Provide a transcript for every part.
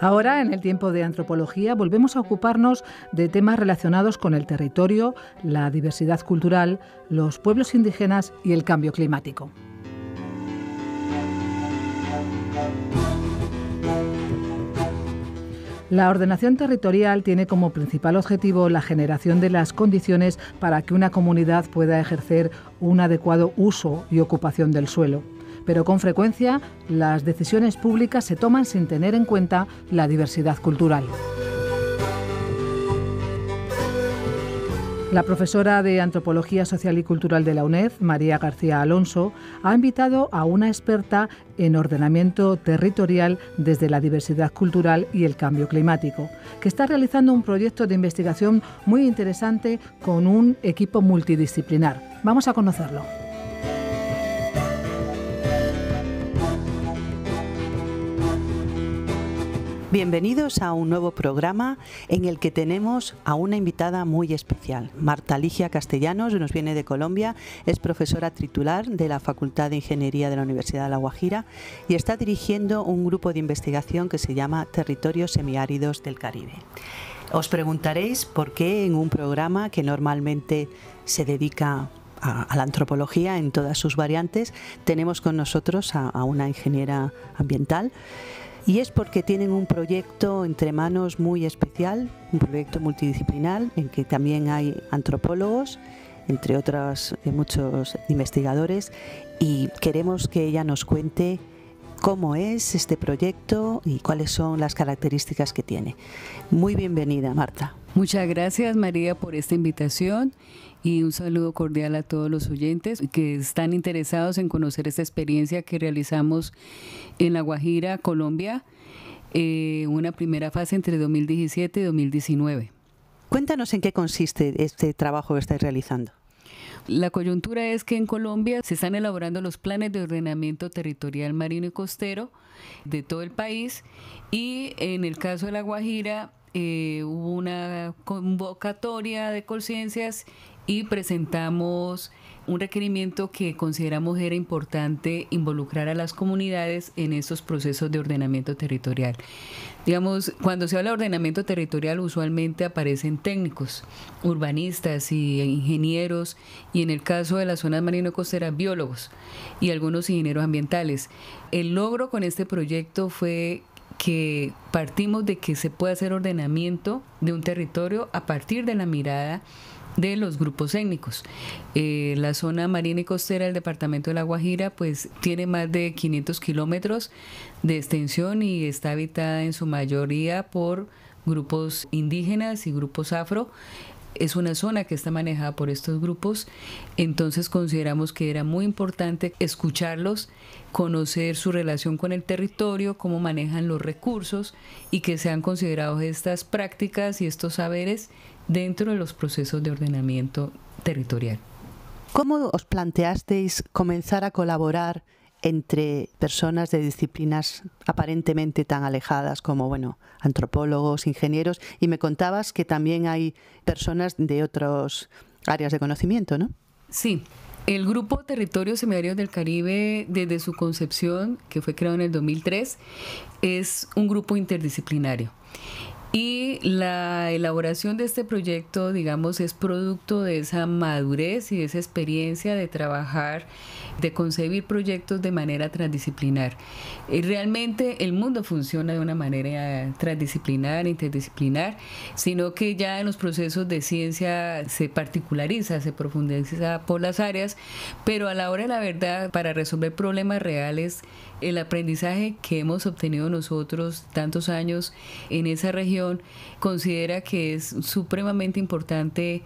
Ahora, en el tiempo de antropología, volvemos a ocuparnos de temas relacionados con el territorio, la diversidad cultural, los pueblos indígenas y el cambio climático. La ordenación territorial tiene como principal objetivo la generación de las condiciones para que una comunidad pueda ejercer un adecuado uso y ocupación del suelo. Pero con frecuencia las decisiones públicas se toman sin tener en cuenta la diversidad cultural. La profesora de Antropología Social y Cultural de la UNED, María García Alonso, ha invitado a una experta en ordenamiento territorial desde la diversidad cultural y el cambio climático, que está realizando un proyecto de investigación muy interesante con un equipo multidisciplinar. Vamos a conocerlo. Bienvenidos a un nuevo programa en el que tenemos a una invitada muy especial. Marta Ligia Castellanos nos viene de Colombia, es profesora titular de la Facultad de Ingeniería de la Universidad de La Guajira y está dirigiendo un grupo de investigación que se llama Territorios Semiáridos del Caribe. Os preguntaréis por qué en un programa que normalmente se dedica a la antropología en todas sus variantes tenemos con nosotros a una ingeniera ambiental. Y es porque tienen un proyecto entre manos muy especial, un proyecto multidisciplinar en que también hay antropólogos, entre otros muchos investigadores, y queremos que ella nos cuente cómo es este proyecto y cuáles son las características que tiene. Muy bienvenida, Marta. Muchas gracias, María, por esta invitación y un saludo cordial a todos los oyentes que están interesados en conocer esta experiencia que realizamos en La Guajira, Colombia, una primera fase entre 2017 y 2019. Cuéntanos en qué consiste este trabajo que estáis realizando. La coyuntura es que en Colombia se están elaborando los planes de ordenamiento territorial marino y costero de todo el país y en el caso de La Guajira hubo una convocatoria de conciencias y presentamos un requerimiento que consideramos era importante involucrar a las comunidades en estos procesos de ordenamiento territorial. Digamos, cuando se habla de ordenamiento territorial usualmente aparecen técnicos, urbanistas y ingenieros, y en el caso de las zonas marino-costeras, biólogos y algunos ingenieros ambientales. El logro con este proyecto fue que partimos de que se puede hacer ordenamiento de un territorio a partir de la mirada de los grupos étnicos. La zona marina y costera del departamento de La Guajira pues tiene más de 500 kilómetros de extensión y está habitada en su mayoría por grupos indígenas y grupos afro. Es una zona que está manejada por estos grupos, entonces consideramos que era muy importante escucharlos, conocer su relación con el territorio, cómo manejan los recursos y que sean considerados estas prácticas y estos saberes dentro de los procesos de ordenamiento territorial. ¿Cómo os planteasteis comenzar a colaborar entre personas de disciplinas aparentemente tan alejadas como, antropólogos, ingenieros? Y me contabas que también hay personas de otras áreas de conocimiento, ¿no? Sí. El Grupo Territorios Semiáridos del Caribe, desde su concepción, que fue creado en el 2003, es un grupo interdisciplinario. Y la elaboración de este proyecto, digamos, es producto de esa madurez y de esa experiencia de trabajar, de concebir proyectos de manera transdisciplinar. Realmente el mundo funciona de una manera transdisciplinar, interdisciplinar, sino que ya en los procesos de ciencia se particulariza, se profundiza por las áreas, pero a la hora de la verdad, para resolver problemas reales, el aprendizaje que hemos obtenido nosotros tantos años en esa región considera que es supremamente importante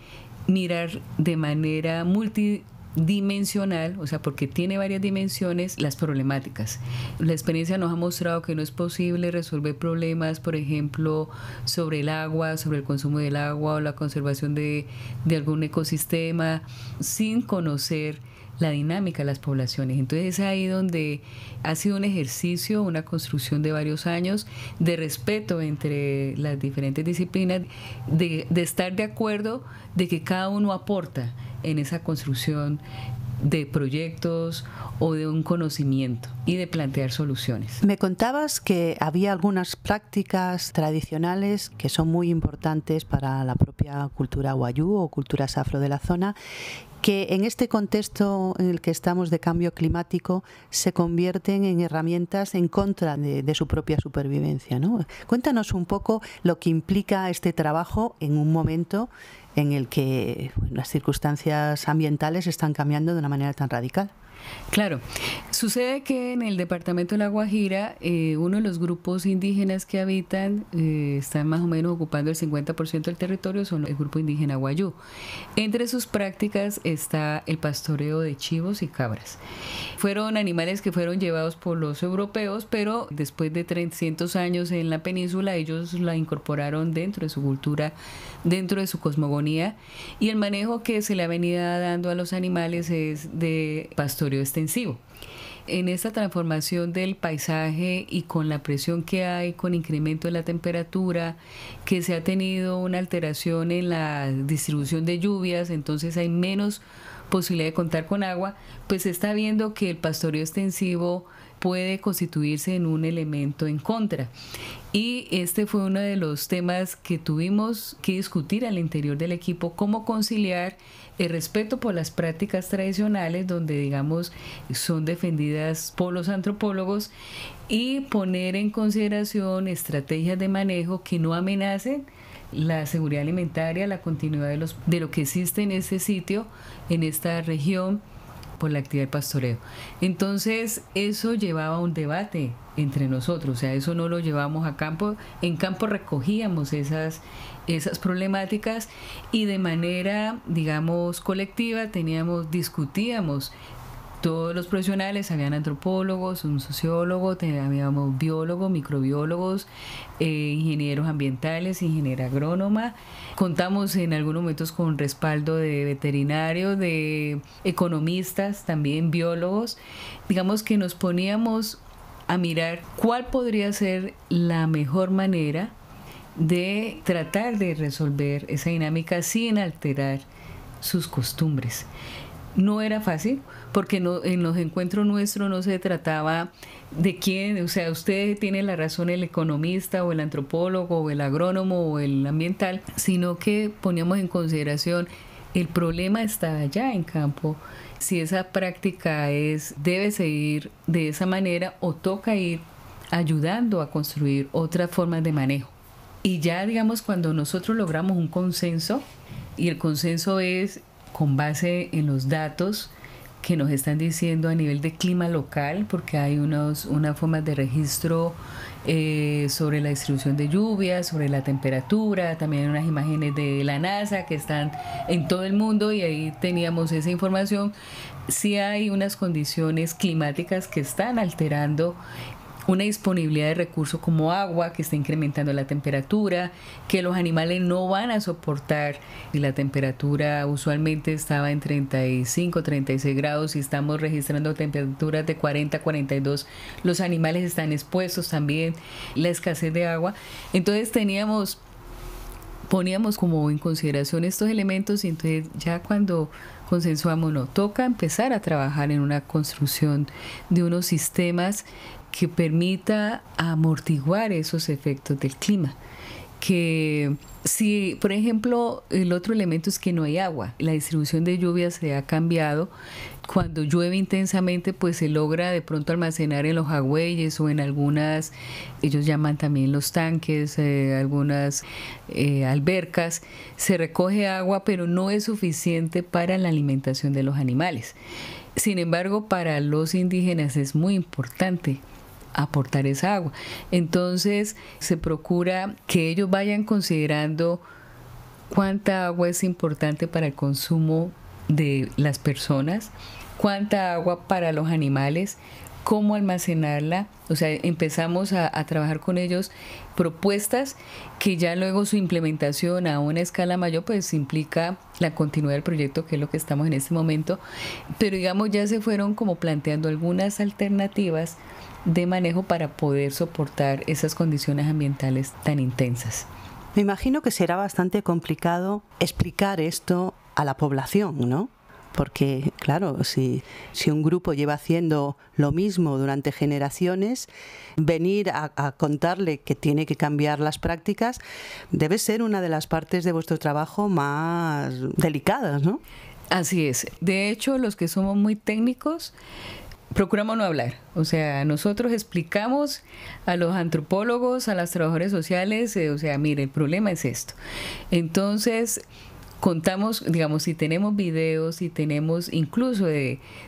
mirar de manera multidimensional, o sea, porque tiene varias dimensiones, las problemáticas. La experiencia nos ha mostrado que no es posible resolver problemas, por ejemplo, sobre el agua, sobre el consumo del agua o la conservación de algún ecosistema, sin conocer la dinámica de las poblaciones. Entonces es ahí donde ha sido un ejercicio, una construcción de varios años de respeto entre las diferentes disciplinas, de estar de acuerdo de que cada uno aporta en esa construcción de proyectos o de un conocimiento y de plantear soluciones. Me contabas que había algunas prácticas tradicionales que son muy importantes para la propia cultura wayú o culturas afro de la zona, que en este contexto en el que estamos de cambio climático se convierten en herramientas en contra de su propia supervivencia, ¿no? Cuéntanos un poco lo que implica este trabajo en un momento en el que las circunstancias ambientales están cambiando de una manera tan radical. Claro, sucede que en el departamento de La Guajira, uno de los grupos indígenas que habitan, están más o menos ocupando el 50% del territorio, son el grupo indígena wayú. Entre sus prácticas está el pastoreo de chivos y cabras. Fueron animales que fueron llevados por los europeos, pero después de 300 años en la península, ellos la incorporaron dentro de su cultura, dentro de su cosmogonía, y el manejo que se le ha venido dando a los animales es de pastoreo extensivo. En esta transformación del paisaje y con la presión que hay, con incremento de la temperatura, que se ha tenido una alteración en la distribución de lluvias, entonces hay menos posibilidad de contar con agua, pues se está viendo que el pastoreo extensivo puede constituirse en un elemento en contra. Y este fue uno de los temas que tuvimos que discutir al interior del equipo, cómo conciliar el respeto por las prácticas tradicionales, donde digamos son defendidas por los antropólogos, y poner en consideración estrategias de manejo que no amenacen la seguridad alimentaria, la continuidad de lo que existe en este sitio, en esta región, por la actividad de pastoreo. Entonces eso llevaba a un debate entre nosotros, o sea, eso no lo llevamos a campo, en campo recogíamos esas problemáticas y de manera, digamos, colectiva discutíamos. Todos los profesionales, habían antropólogos, un sociólogo, habíamos biólogos, microbiólogos, ingenieros ambientales, ingeniera agrónoma. Contamos en algunos momentos con respaldo de veterinarios, de economistas, también biólogos. Digamos que nos poníamos a mirar cuál podría ser la mejor manera de tratar de resolver esa dinámica sin alterar sus costumbres. No era fácil, porque en los encuentros nuestros no se trataba de quién, o sea, usted tiene la razón, el economista o el antropólogo o el agrónomo o el ambiental, sino que poníamos en consideración el problema está allá en campo, si esa práctica debe seguir de esa manera o toca ir ayudando a construir otras formas de manejo. Y ya, digamos, cuando nosotros logramos un consenso, y el consenso es con base en los datos que nos están diciendo a nivel de clima local, porque hay unas formas de registro sobre la distribución de lluvias, sobre la temperatura, también hay unas imágenes de la NASA que están en todo el mundo y ahí teníamos esa información. Sí hay unas condiciones climáticas que están alterando una disponibilidad de recursos como agua, que está incrementando la temperatura, que los animales no van a soportar, y la temperatura usualmente estaba en 35, 36 grados y estamos registrando temperaturas de 40, 42. Los animales están expuestos también, la escasez de agua. Entonces poníamos como en consideración estos elementos y entonces ya cuando consensuamos, no, toca empezar a trabajar en una construcción de unos sistemas que permita amortiguar esos efectos del clima. Que si, por ejemplo, el otro elemento es que no hay agua, la distribución de lluvias se ha cambiado. Cuando llueve intensamente, pues se logra de pronto almacenar en los agüeyes o en algunas, ellos llaman también los tanques, algunas albercas, se recoge agua, pero no es suficiente para la alimentación de los animales. Sin embargo, para los indígenas es muy importante aportar esa agua. Entonces se procura que ellos vayan considerando cuánta agua es importante para el consumo de las personas, cuánta agua para los animales, cómo almacenarla. O sea, empezamos a trabajar con ellos propuestas que ya luego su implementación a una escala mayor pues implica la continuidad del proyecto, que es lo que estamos en este momento, pero digamos ya se fueron como planteando algunas alternativas de manejo para poder soportar esas condiciones ambientales tan intensas. Me imagino que será bastante complicado explicar esto a la población, ¿no? Porque, claro, si un grupo lleva haciendo lo mismo durante generaciones, venir a contarle que tiene que cambiar las prácticas debe ser una de las partes de vuestro trabajo más delicadas, ¿no? Así es. De hecho, los que somos muy técnicos, procuramos no hablar. O sea, nosotros explicamos a los antropólogos, a los trabajadores sociales, mire, el problema es esto. Entonces, contamos, digamos, si tenemos videos, si tenemos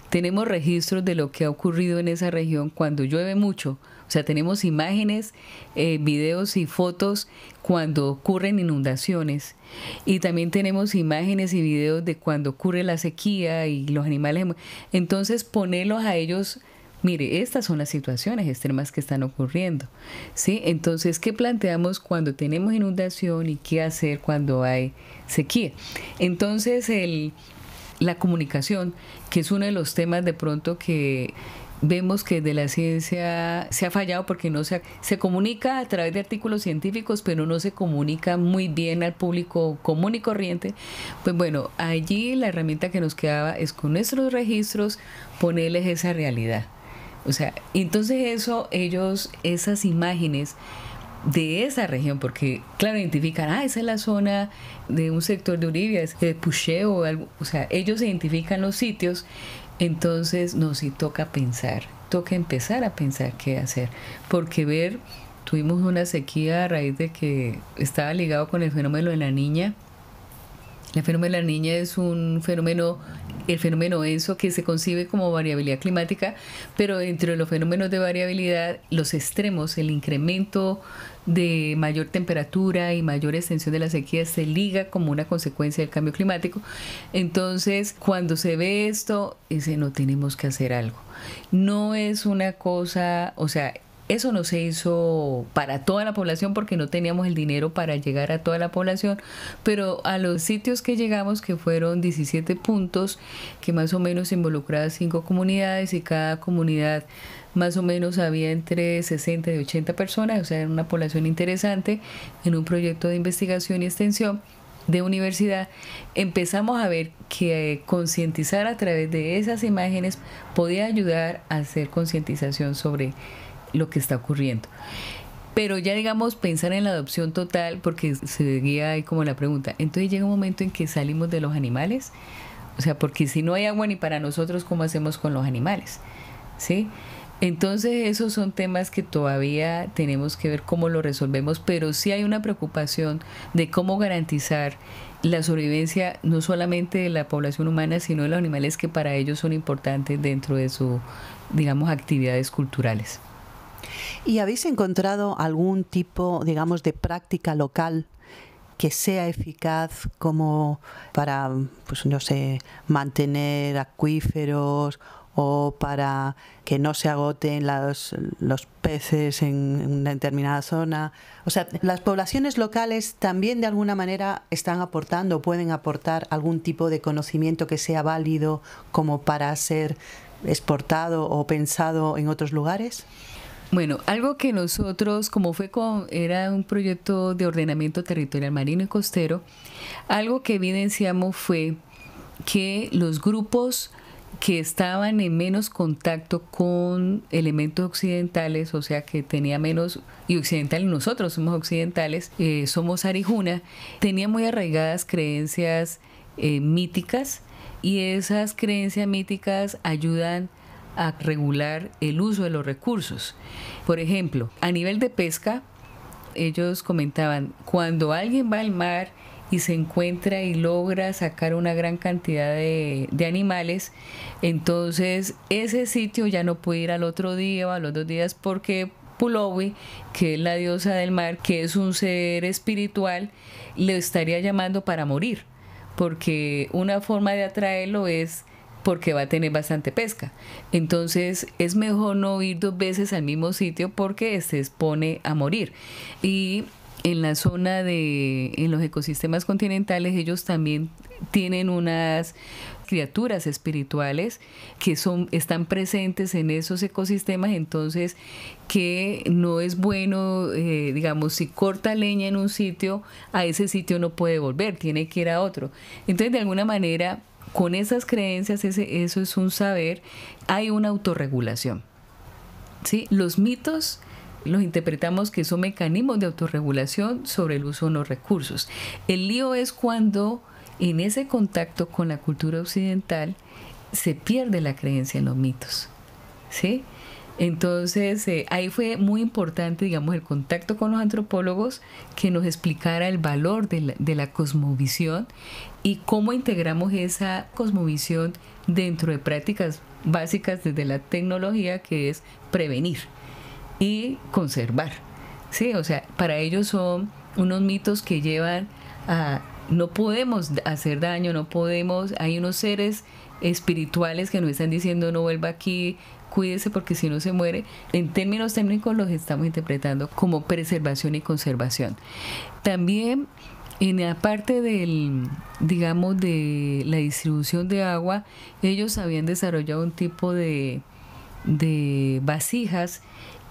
tenemos registros de lo que ha ocurrido en esa región cuando llueve mucho. O sea, tenemos imágenes, videos y fotos cuando ocurren inundaciones. Y también tenemos imágenes y videos de cuando ocurre la sequía y los animales. Entonces, ponerlos a ellos, mire, estas son las situaciones extremas que están ocurriendo, ¿sí? Entonces, ¿qué planteamos cuando tenemos inundación y qué hacer cuando hay sequía? Entonces, la comunicación, que es uno de los temas de pronto que vemos que de la ciencia se ha fallado porque no se comunica a través de artículos científicos, pero no se comunica muy bien al público común y corriente. Pues bueno, allí la herramienta que nos quedaba es con nuestros registros ponerles esa realidad. O sea, entonces esas imágenes de esa región, porque claro, identifican, esa es la zona de un sector de Uribe, es de Puché o algo, o sea, ellos identifican los sitios. Entonces sí toca empezar a pensar qué hacer, porque tuvimos una sequía a raíz de que estaba ligado con el fenómeno de la Niña. El fenómeno de la Niña es el fenómeno ENSO, que se concibe como variabilidad climática, pero dentro de los fenómenos de variabilidad, los extremos, el incremento de mayor temperatura y mayor extensión de la sequía se liga como una consecuencia del cambio climático. Entonces, cuando se ve esto, no tenemos que hacer algo. No es una cosa, o sea, eso no se hizo para toda la población porque no teníamos el dinero para llegar a toda la población, pero a los sitios que llegamos, que fueron 17 puntos, que más o menos involucraban 5 comunidades y cada comunidad más o menos había entre 60 y 80 personas, o sea, era una población interesante en un proyecto de investigación y extensión de universidad. Empezamos a ver que concientizar a través de esas imágenes podía ayudar a hacer concientización sobre lo que está ocurriendo. Pero ya digamos pensar en la adopción total, porque se seguía ahí como la pregunta, entonces llega un momento en que salimos de los animales, o sea, porque si no hay agua ni para nosotros, ¿cómo hacemos con los animales? ¿Sí? Entonces esos son temas que todavía tenemos que ver cómo lo resolvemos, pero sí hay una preocupación de cómo garantizar la sobrevivencia no solamente de la población humana, sino de los animales que para ellos son importantes dentro de sus, digamos, actividades culturales. ¿Y habéis encontrado algún tipo, digamos, de práctica local que sea eficaz como para, pues no sé, mantener acuíferos o para que no se agoten los peces en una determinada zona? O sea, ¿las poblaciones locales también de alguna manera están aportando o pueden aportar algún tipo de conocimiento que sea válido como para ser exportado o pensado en otros lugares? Bueno, algo que nosotros, era un proyecto de ordenamiento territorial marino y costero, algo que evidenciamos fue que los grupos que estaban en menos contacto con elementos occidentales, o sea que tenía menos, y occidentales, nosotros somos occidentales, somos Arijuna, tenían muy arraigadas creencias míticas, y esas creencias míticas ayudan a regular el uso de los recursos. Por ejemplo, a nivel de pesca, ellos comentaban, cuando alguien va al mar y se encuentra y logra sacar una gran cantidad de animales, entonces ese sitio ya no puede ir al otro día o a los 2 días porque Pulowi, que es la diosa del mar, que es un ser espiritual, le estaría llamando para morir, porque una forma de atraerlo es porque va a tener bastante pesca. Entonces es mejor no ir 2 veces al mismo sitio porque se expone a morir. Y en la zona en los ecosistemas continentales, ellos también tienen unas criaturas espirituales que están presentes en esos ecosistemas, entonces que no es bueno, digamos, si corta leña en un sitio, a ese sitio no puede volver, tiene que ir a otro. Entonces, de alguna manera, con esas creencias, eso es un saber, hay una autorregulación, ¿sí? Los mitos los interpretamos que son mecanismos de autorregulación sobre el uso de los recursos. El lío es cuando en ese contacto con la cultura occidental se pierde la creencia en los mitos, ¿sí? Entonces, ahí fue muy importante, digamos, el contacto con los antropólogos que nos explicara el valor de la cosmovisión y cómo integramos esa cosmovisión dentro de prácticas básicas desde la tecnología, que es prevenir y conservar, ¿sí? O sea, para ellos son unos mitos que llevan a no podemos hacer daño, hay unos seres espirituales que nos están diciendo no vuelva aquí, cuídese porque si no se muere. En términos técnicos los estamos interpretando como preservación y conservación. También en la parte digamos, de la distribución de agua, ellos habían desarrollado un tipo de vasijas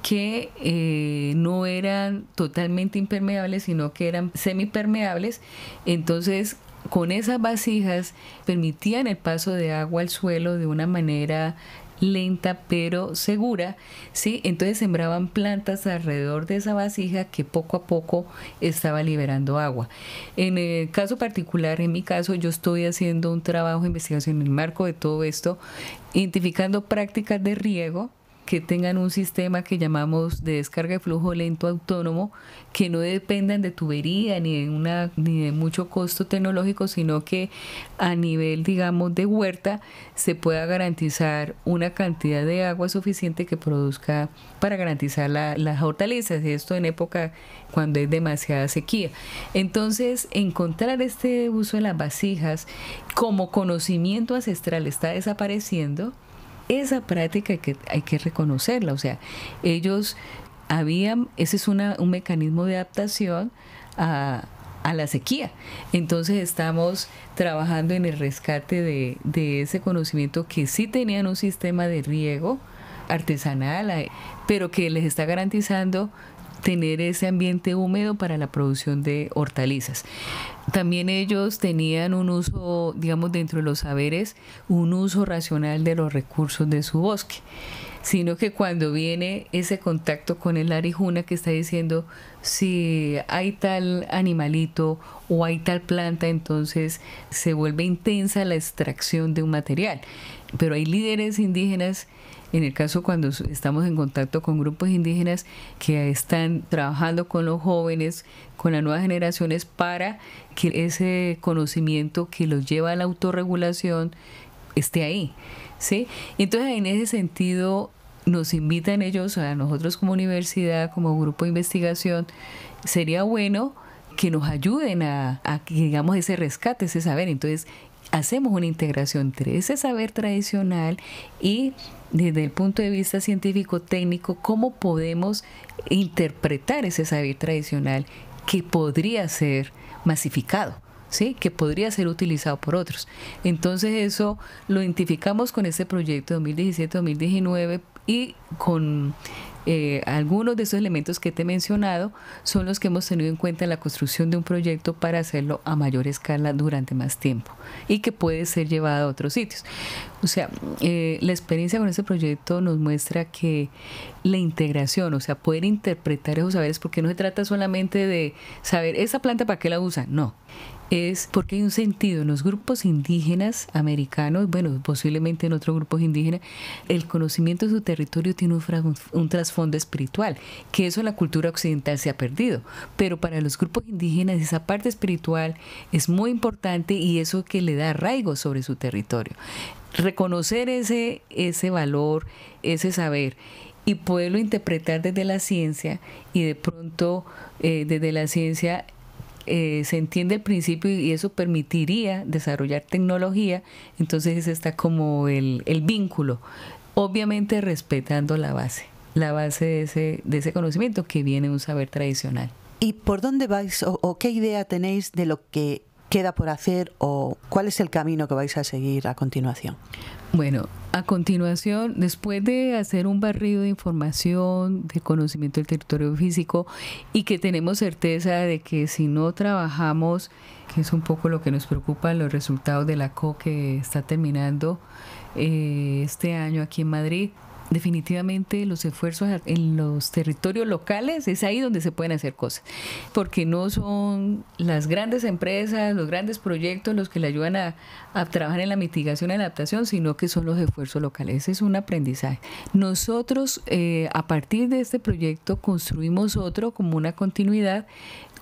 que no eran totalmente impermeables, sino que eran semipermeables. Entonces, con esas vasijas permitían el paso de agua al suelo de una manera lenta pero segura, ¿sí? Entonces sembraban plantas alrededor de esa vasija que poco a poco estaba liberando agua. En el caso particular, en mi caso, yo estoy haciendo un trabajo de investigación en el marco de todo esto, identificando prácticas de riego que tengan un sistema que llamamos de descarga de flujo lento autónomo, que no dependan de tubería ni de mucho costo tecnológico, sino que a nivel, digamos, de huerta se pueda garantizar una cantidad de agua suficiente que produzca para garantizar las hortalizas, esto en época cuando hay demasiada sequía. Entonces, encontrar este uso de las vasijas como conocimiento ancestral está desapareciendo. Esa práctica hay que reconocerla, o sea, ese es un mecanismo de adaptación a la sequía. Entonces estamos trabajando en el rescate de ese conocimiento que sí tenían un sistema de riego artesanal, pero que les está garantizando tener ese ambiente húmedo para la producción de hortalizas. También ellos tenían un uso, digamos, dentro de los saberes, un uso racional de los recursos de su bosque, sino que cuando viene ese contacto con el arijuna que está diciendo si hay tal animalito o hay tal planta, entonces se vuelve intensa la extracción de un material. Pero hay líderes indígenas, en el caso cuando estamos en contacto con grupos indígenas que están trabajando con los jóvenes, con las nuevas generaciones, para que ese conocimiento que los lleva a la autorregulación esté ahí, ¿sí? Entonces, en ese sentido, nos invitan ellos, a nosotros como universidad, como grupo de investigación, sería bueno que nos ayuden a que, digamos, ese rescate, ese saber. Entonces, hacemos una integración entre ese saber tradicional y desde el punto de vista científico-técnico, cómo podemos interpretar ese saber tradicional que podría ser masificado, ¿sí? Que podría ser utilizado por otros. Entonces eso lo identificamos con este proyecto 2017-2019 y con algunos de esos elementos que te he mencionado son los que hemos tenido en cuenta en la construcción de un proyecto para hacerlo a mayor escala durante más tiempo y que puede ser llevado a otros sitios. O sea, la experiencia con este proyecto nos muestra que la integración, o sea, poder interpretar esos saberes, porque no se trata solamente de saber esa planta para qué la usan, no. Es porque hay un sentido en los grupos indígenas americanos, bueno, posiblemente en otros grupos indígenas, el conocimiento de su territorio tiene un trasfondo espiritual, que eso en la cultura occidental se ha perdido, pero para los grupos indígenas esa parte espiritual es muy importante y eso que le da arraigo sobre su territorio. Reconocer ese valor, ese saber y poderlo interpretar desde la ciencia y de pronto desde la ciencia se entiende el principio y eso permitiría desarrollar tecnología, entonces ese está como el vínculo, obviamente respetando la base de ese conocimiento que viene de un saber tradicional. ¿Y por dónde vais o qué idea tenéis de lo que queda por hacer o cuál es el camino que vais a seguir a continuación? Bueno, a continuación, después de hacer un barrido de información, de conocimiento del territorio físico y que tenemos certeza de que si no trabajamos, que es un poco lo que nos preocupa, los resultados de la COP que está terminando este año aquí en Madrid, definitivamente los esfuerzos en los territorios locales es ahí donde se pueden hacer cosas, porque no son las grandes empresas, los grandes proyectos los que le ayudan a trabajar en la mitigación y la adaptación, sino que son los esfuerzos locales. Ese es un aprendizaje. Nosotros a partir de este proyecto construimos otro como una continuidad,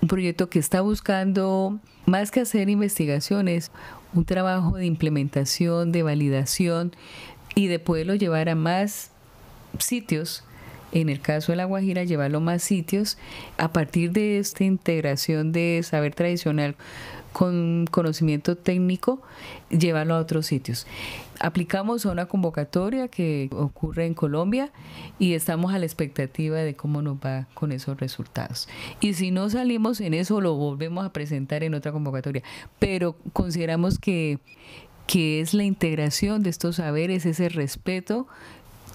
un proyecto que está buscando más que hacer investigaciones, un trabajo de implementación, de validación y de poderlo llevar a más sitios. En el caso de La Guajira, llevarlo a más sitios a partir de esta integración de saber tradicional con conocimiento técnico, llevarlo a otros sitios. Aplicamos a una convocatoria que ocurre en Colombia y estamos a la expectativa de cómo nos va con esos resultados. Y si no salimos en eso, lo volvemos a presentar en otra convocatoria. Pero consideramos que es la integración de estos saberes, ese respeto,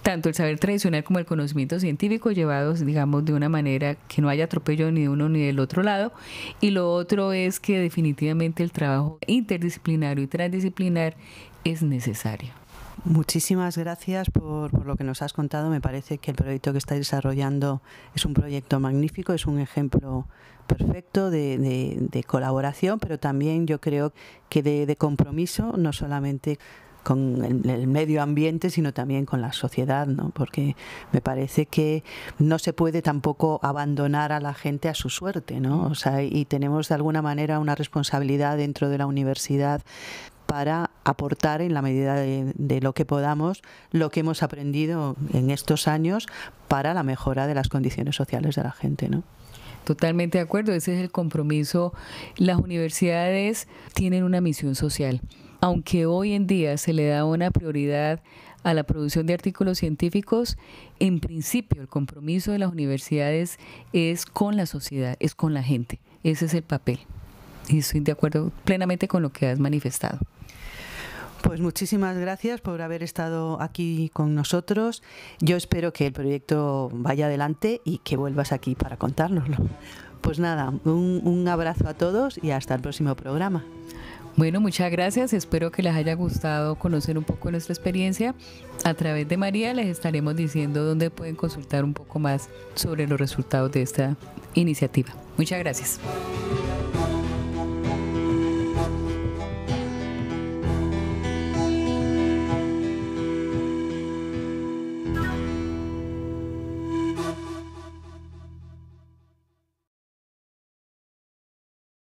tanto el saber tradicional como el conocimiento científico llevados, digamos, de una manera que no haya atropello ni de uno ni del otro lado. Y lo otro es que definitivamente el trabajo interdisciplinario y transdisciplinar es necesario. Muchísimas gracias por lo que nos has contado. Me parece que el proyecto que estáis desarrollando es un proyecto magnífico, es un ejemplo perfecto de colaboración, pero también yo creo que de compromiso, no solamente con el medio ambiente, sino también con la sociedad, ¿no? Porque me parece que no se puede tampoco abandonar a la gente a su suerte, ¿no? O sea, y tenemos de alguna manera una responsabilidad dentro de la universidad para aportar en la medida de lo que podamos lo que hemos aprendido en estos años para la mejora de las condiciones sociales de la gente, ¿no? Totalmente de acuerdo, ese es el compromiso. Las universidades tienen una misión social. Aunque hoy en día se le da una prioridad a la producción de artículos científicos, en principio el compromiso de las universidades es con la sociedad, es con la gente. Ese es el papel. Y estoy de acuerdo plenamente con lo que has manifestado. Pues muchísimas gracias por haber estado aquí con nosotros. Yo espero que el proyecto vaya adelante y que vuelvas aquí para contárnoslo. Pues nada, un abrazo a todos y hasta el próximo programa. Bueno, muchas gracias. Espero que les haya gustado conocer un poco nuestra experiencia. A través de María les estaremos diciendo dónde pueden consultar un poco más sobre los resultados de esta iniciativa. Muchas gracias.